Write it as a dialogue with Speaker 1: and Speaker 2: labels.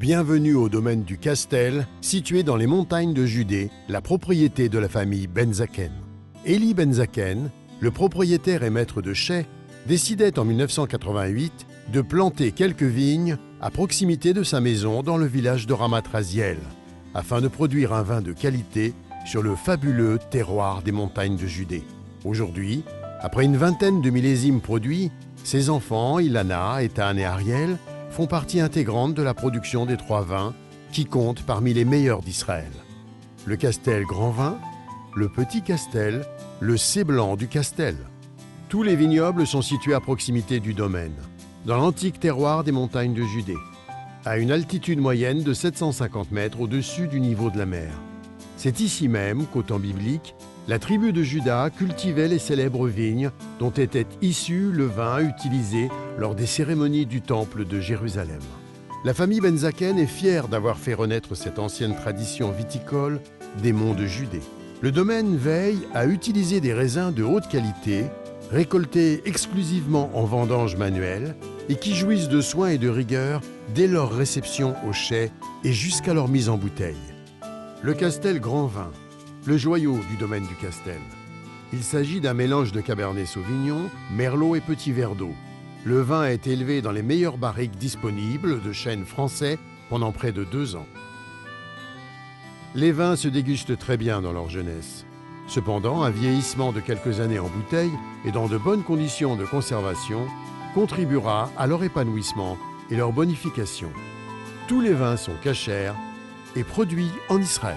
Speaker 1: Bienvenue au domaine du Castel, situé dans les montagnes de Judée, la propriété de la famille Benzaken. Élie Benzaken, le propriétaire et maître de chai, décidait en 1988 de planter quelques vignes à proximité de sa maison dans le village de Ramat Raziel, afin de produire un vin de qualité sur le fabuleux terroir des montagnes de Judée. Aujourd'hui, après une vingtaine de millésimes produits, ses enfants, Ilana, Ethan et Ariel, font partie intégrante de la production des 3 vins qui comptent parmi les meilleurs d'Israël. Le Castel Grand Vin, le Petit Castel, le C Blanc du Castel. Tous les vignobles sont situés à proximité du domaine, dans l'antique terroir des montagnes de Judée, à une altitude moyenne de 750 mètres au-dessus du niveau de la mer. C'est ici même qu'au temps biblique, la tribu de Juda cultivait les célèbres vignes dont était issu le vin utilisé lors des cérémonies du temple de Jérusalem. La famille Benzaken est fière d'avoir fait renaître cette ancienne tradition viticole des monts de Judée. Le domaine veille à utiliser des raisins de haute qualité, récoltés exclusivement en vendange manuelle et qui jouissent de soins et de rigueur dès leur réception au chai et jusqu'à leur mise en bouteille. Le Castel Grand Vin, le joyau du domaine du Castel. Il s'agit d'un mélange de Cabernet Sauvignon, Merlot et Petit Verdot. Le vin est élevé dans les meilleures barriques disponibles de chênes français pendant près de 2 ans. Les vins se dégustent très bien dans leur jeunesse. Cependant, un vieillissement de quelques années en bouteille et dans de bonnes conditions de conservation contribuera à leur épanouissement et leur bonification. Tous les vins sont cachers et produits en Israël.